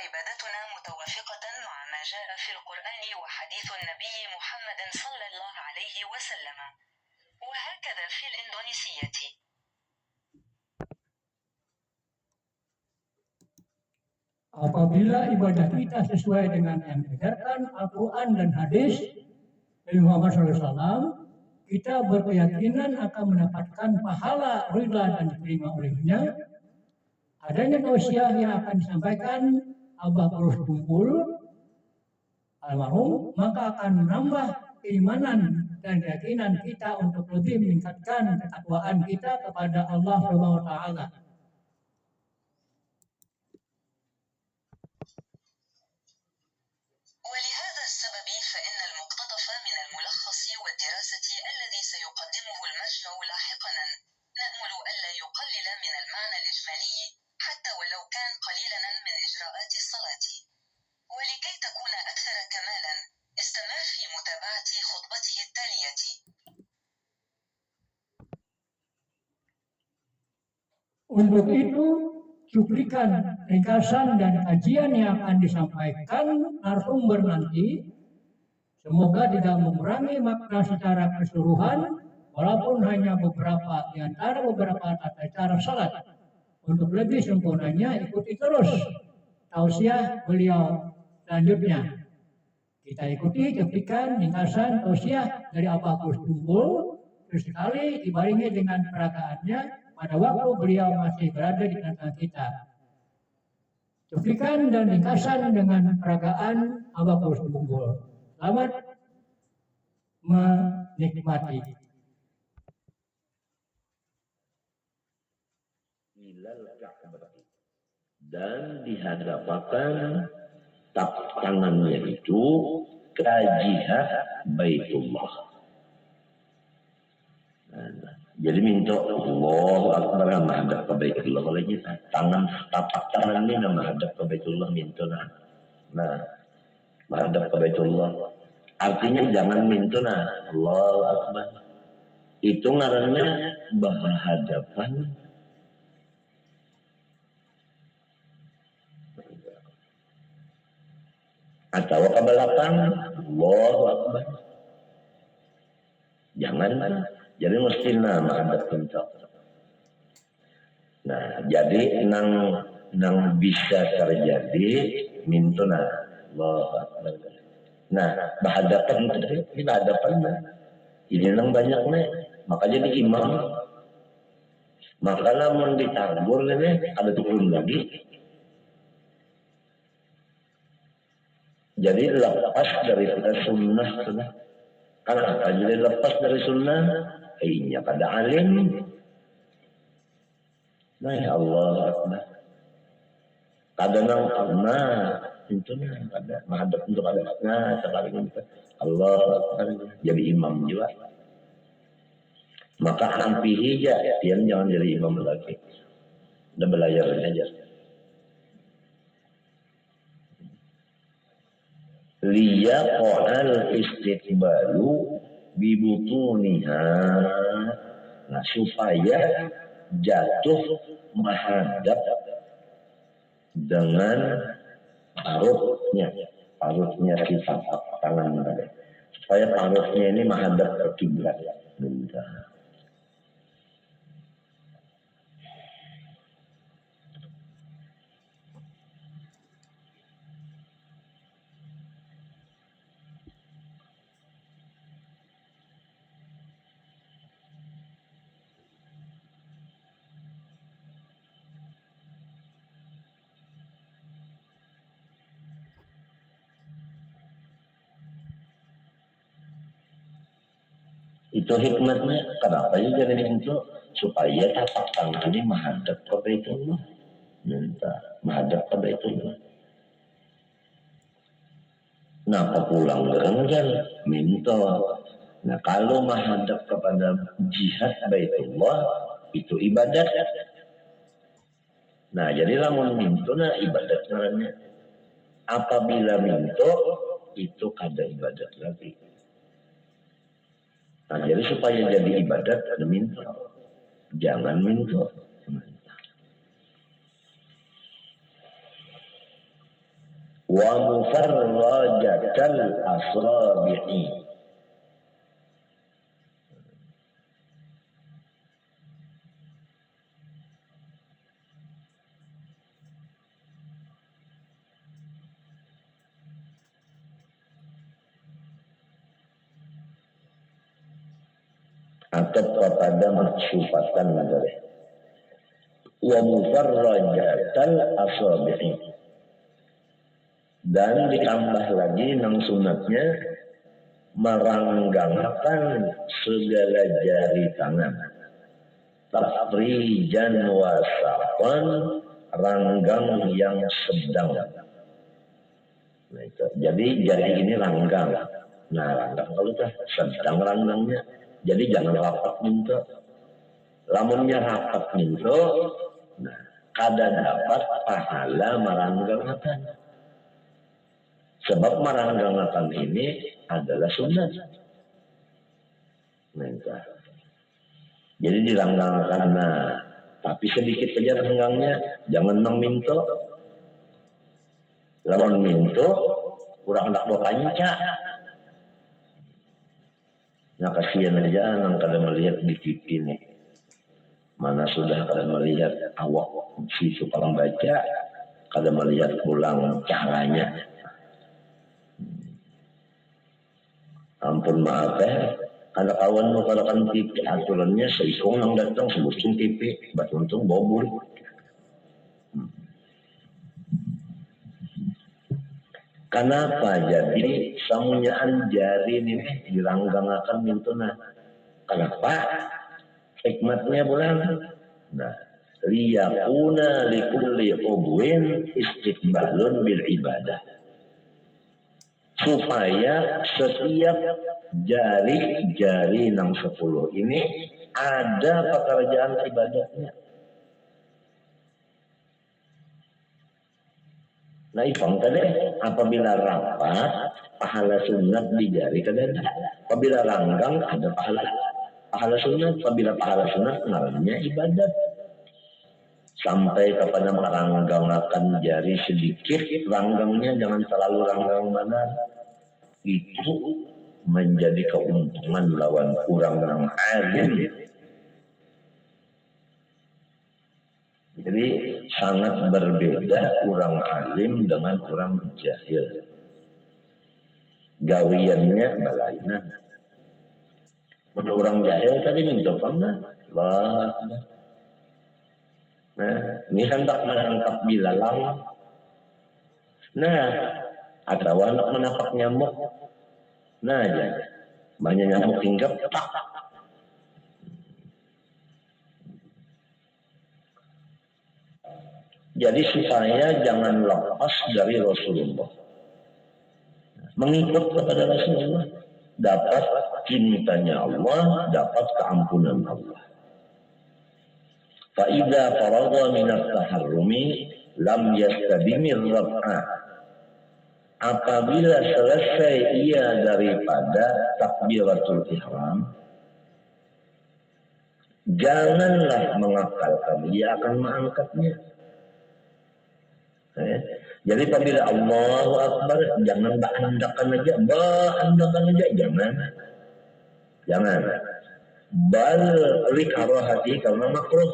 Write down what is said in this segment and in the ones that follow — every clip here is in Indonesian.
عبادتنا متوافقة مع ما جاء في القرآن وحديث النبي محمد صلى الله عليه وسلم. وهكذا في الإندونيسية. Apabila ibadah kita sesuai dengan yang diajarkan Al-Quran dan hadis Nabi Muhammad SAW, kita berkeyakinan akan mendapatkan pahala ridha dan diterima olehnya. Adanya tausiah yang akan disampaikan Abah Terus Kumpul almarhum, maka akan menambah keimanan dan keyakinan kita untuk lebih meningkatkan ketakwaan kita kepada Allah Subhanahu wa Ta'ala. ولهذا السبب فإن المقتطف من الملخص والدراسة الذي سيقدمه المرجع لاحقا نأمل ألا يقلل من المعنى الإجمالي حتى ولو كان قليلا من إجراءات الصلاة. ولكي تكون أكثر كمالا استمر في متابعة خطبته التالية. Untuk itu, cuplikan, ringkasan, dan kajian yang akan disampaikan narasumber nanti semoga tidak mengurangi makna secara keseluruhan, walaupun hanya beberapa di antara beberapa tata cara salat. Untuk lebih sempurnanya, ikuti terus tausiah beliau selanjutnya. Kita ikuti cuplikan, ringkasan, tausiah dari Abah Terus Kumpul, sesekali dibarengi dengan peragaannya pada waktu beliau masih berada di tengah kita. Cuplikan dan ringkasan dengan peragaan Abah Terus Kumpul. Selamat menikmati. Dan dihadapkan tangannya itu ke jihad Baitullah. Jadi minta Allahu Akbar menghadap ke Baitullah. Kalau kita tangan tapak tangan ini menghadap ke Baitullah minta menghadap ke Baitullah. Artinya jangan minta Allahu Akbar. Itu ngarannya berhadapan atau ke belakang Allahu Akbar. Jangan. Jadi mesti menghadap kencok. Nah, jadi nang bisa terjadi mintuna Allahu Akbar. Nah, berhadapan kita hadapan. Ini nang banyak nih, maka jadi imam. Maka namun ditanggur ini ada turun lagi. Jadi lepas dari sunnah. Karena jadi lepas dari sunnah, kayaknya pada alim. Nah ya Allah Akbar. Kadang itu ada menghadap untuk ada sekali kita Allah Akbar jadi imam juga. Maka ampihi aja, dia jangan jadi imam lagi. Udah belajar aja. Liyaqa'al istiqbalu bibutuniha. Nah, supaya jatuh menghadap dengan parutnya kita tangan mereka. Supaya parutnya ini menghadap ke kiblat. Itu hikmatnya, kenapa ya jadi itu? Supaya tapak tangan ini menghadap ke Baitullah. Menghadap ke Baitullah. Nah, pulang gerenjal, minta. Nah, kalau menghadap kepada jihad Baitullah, itu ibadat. Nah, jadi lamun minta, ibadat ngarannya. Apabila minta, itu kada ibadat lagi. Nah, jadi supaya jadi ibadat ada minta. Jangan minta. wa mufarrajatal asrabi'i. Atau kepada maksufatan dari wa mufarrajatal asabi'i, dan ditambah lagi nang sunatnya meranggangkan segala jari tangan, tafrijan wasafan, ranggang yang sedang. Nah, itu. Jadi jari ini ranggang. Nah, ranggang kalau dah sedang ranggangnya. Jadi jangan rapat minta. Lamunnya rapat minta, nah, kada dapat pahala maranggangakan. Sebab maranggangakan ini adalah sunat. Nah, jadi diranggangakan, nah, tapi sedikit saja ranggangnya, jangan nang minta. Lamun minta, kurang hendak berkanca. Nah, kasihan aja nang kada melihat di TV nih. Mana sudah kada melihat awak si tukang baca, kada melihat pulang caranya. Ampun maaf kada kawan mo kada kan TV aturannya seikong nang datang sebusung TV, bat untung bobur. Kenapa jadi samunyaan jari ini diranggangakan mintuna? Kenapa? Hikmatnya bulan. Nah, liyakuna likulli ubwin istiqbalun bil ibadah. Supaya setiap jari-jari nang 10 ini ada pekerjaan ibadahnya. Nah, ipang tadi apabila rapat pahala sunat di jari kadang. Apabila ranggang ada pahala sunat. Apabila pahala sunat namanya ibadat. Sampai kepada meranggangakan jari sedikit, ranggangnya jangan terlalu ranggang benar. Itu menjadi keuntungan lawan kurang nang alim. Jadi sangat berbeda orang alim dengan orang jahil. Gawiannya berlainan. Menurut orang jahil tadi minta pernah. Nah, ini hendak menangkap bilalang. Nah, ada anak menapak nyamuk. Nah, aja. Banyak nyamuk hinggap. Jadi supaya jangan lepas dari Rasulullah. Mengikut kepada Rasulullah. Dapat cintanya Allah, dapat keampunan Allah. Fa'idha faradha minat taharrumi lam yastadimir rab'ah. Apabila selesai ia daripada takbiratul ihram, janganlah mengakalkan, ia akan mengangkatnya. Jadi apabila Allahu Akbar, jangan berandakan aja, jangan. Bal likarahati karena makruh,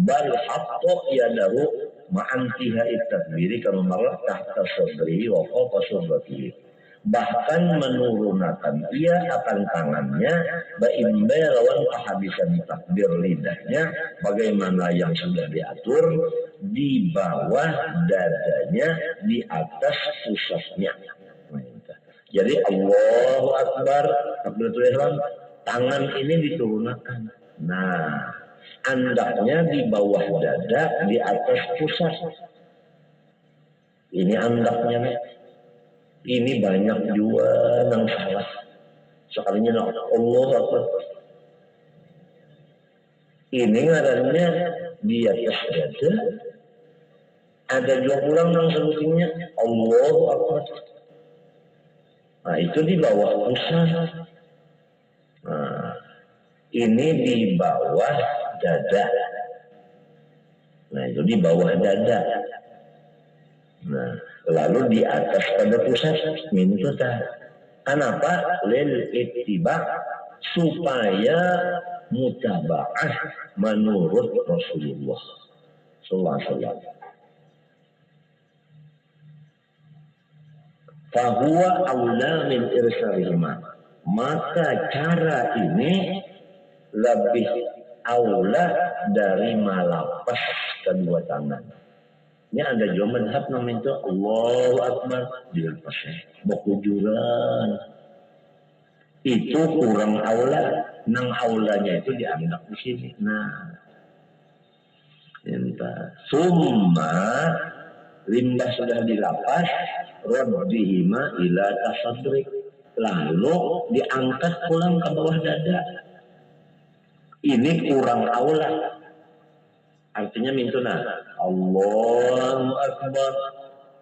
bal hatta yadahu ma'antiha takbiri kama marah tahta sadri wa fawqa sadri. Bahkan menurunkan ia akan tangannya baimbe lawan kehabisan takbir lidahnya bagaimana yang sudah diatur di bawah dadanya di atas pusatnya. Jadi Allahu Akbar takbiratul ihram, tangan ini diturunkan. Nah, andaknya di bawah dada di atas pusat. Ini andaknya nih. Ini banyak juga yang salah. Sekalinya Allah Akbar. Ini ngarannya di atas dada. Ada dua orang yang sebutnya Allah Akbar. Nah, itu di bawah pusat. Nah, ini di bawah dada. Nah, itu di bawah dada. Nah, lalu di atas pada pusat mintu tah. Kenapa? Lil ittiba, supaya mutabaah menurut Rasulullah sallallahu alaihi wasallam. Fahuwa aula min irsalihima, maka cara ini lebih aula dari malapas kedua tangan. Ini ada juga madhab namanya itu Allahu Akbar dilepas bakujuran. Itu kurang aula, nang aulanya itu dianggap di sini. Nah, entah. Summa limbah sudah dilapas, raddihima ila tasadrik, lalu diangkat pulang ke bawah dada. Ini kurang aula. Artinya mintuna Allahu Akbar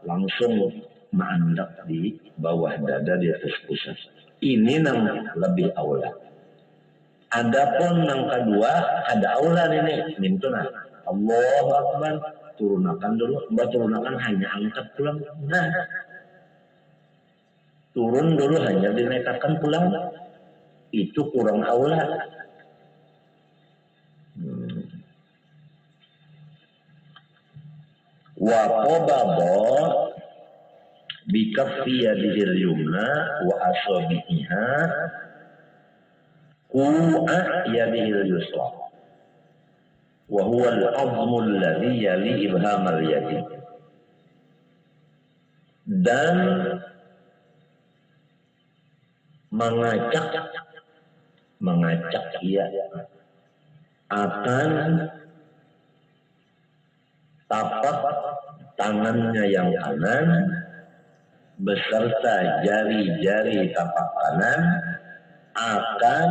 langsung mandak di bawah dada di atas pusat. Ini nang lebih aula. Adapun nang kedua ada aula ini mintuna Allahu Akbar turunakan dulu, turunakan hanya angkat pulang. Nah, turun dulu hanya dinaikkan pulang. Itu kurang aula. Wa qabada bi kaffi yadihi al-yumna wa asabiha qu'a yadihi al-yusra wa huwa al-'azmu alladhi yali ibham al-yadi, dan mengacak ia akan tapak tangannya yang kanan beserta jari-jari tapak kanan akan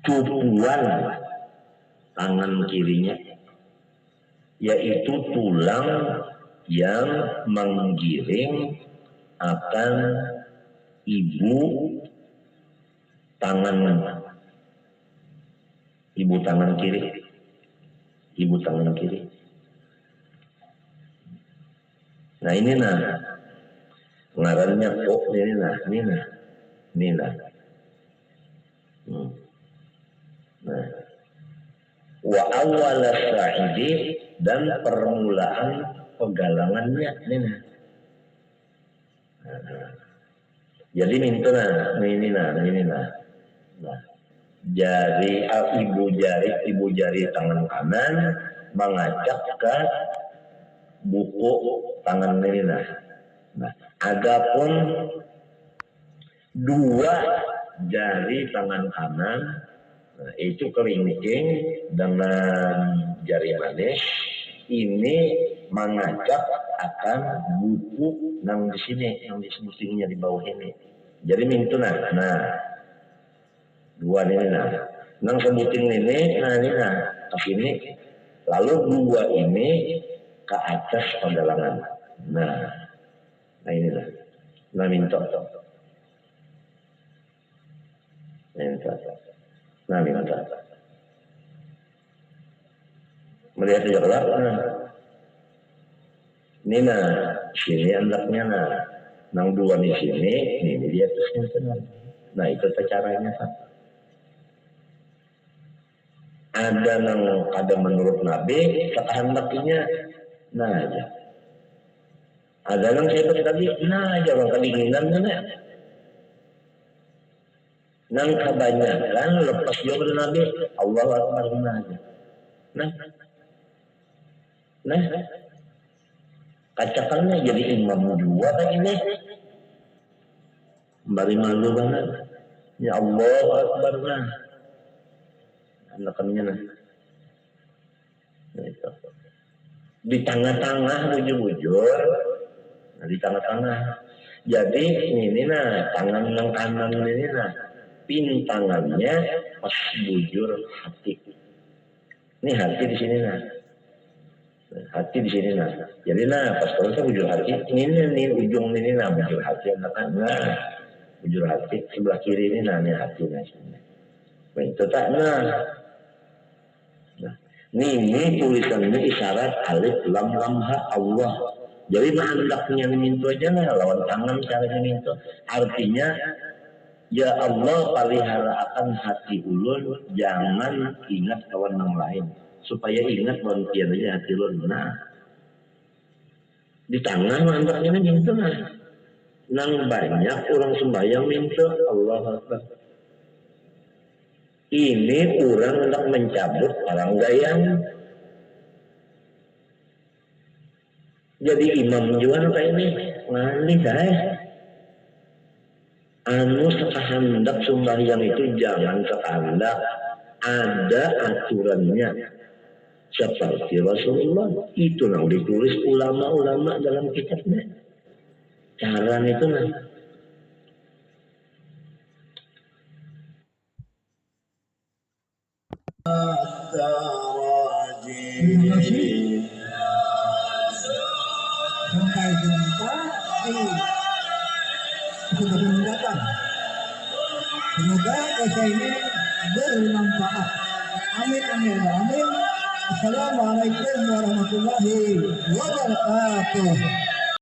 cupuan tangan kirinya, yaitu tulang yang menggiring akan ibu tangan kiri. Nah ini ngarannya kok ini nah. Nah, wa awwal sa'idi, dan permulaan pegalangannya ini nah. Jadi mintuna ini nah. Jari ibu jari tangan kanan mengacak ke buku tangan ini nah. Adapun dua jari tangan kanan, itu kelingking dengan jari manis ini mengacak akan buku yang di sini, yang di sebutingnya di bawah ini. Jadi mintuna. Nah, dua ini nang sebuting ini, ini ke sini, lalu dua ini ke atas pegalangan. Nah inilah. Nah minta. Melihat saja kelak. Ini sini andaknya nang dua di sini, ini di atasnya tenang. Nah itu caranya kan. Ada menurut Nabi kehendakinya aja. Ada yang saya tadi aja bang kedinginan mana. Nang kebanyakan lepas juga Nabi Allah Akbar aja. Nah kacakannya jadi imam dua kan ini. Bari malu banget. Ya Allah Akbar anakannya itu. Di tengah-tengah bujur-bujur. Di tengah-tengah. Jadi ini tangan yang kanan ini pin tangannya pas bujur hati. Ini hati di sini hati di sini Jadi pas terus bujur hati. Ini ujung ini bujur hati anak bujur hati sebelah kiri ini hati sini. Itu tak nah. Ini tulisannya isyarat alif lam ha Allah. Jadi maandaknya mintu aja lah lawan tangan cara mintu. Artinya ya Allah pelihara akan hati ulun, jangan ingat kawan yang lain. Supaya ingat lawan tiada aja hati ulun. Nah, di tangan maandaknya mintu nah. Nang banyak orang sembahyang mintu Allah Akbar. Ini orang hendak mencabut orang gayang. Jadi imam juga kayak ini ngalih saya. Anu sekahandak sembahyang itu jangan sekandak, ada aturannya. Seperti Rasulullah itu yang ditulis ulama-ulama dalam kitabnya. Cara itu nah. Terima kasih. Sampai jumpa di kesempatan mendatang. Semoga kisah ini bermanfaat. Amin amin amin. Assalamualaikum warahmatullahi wabarakatuh.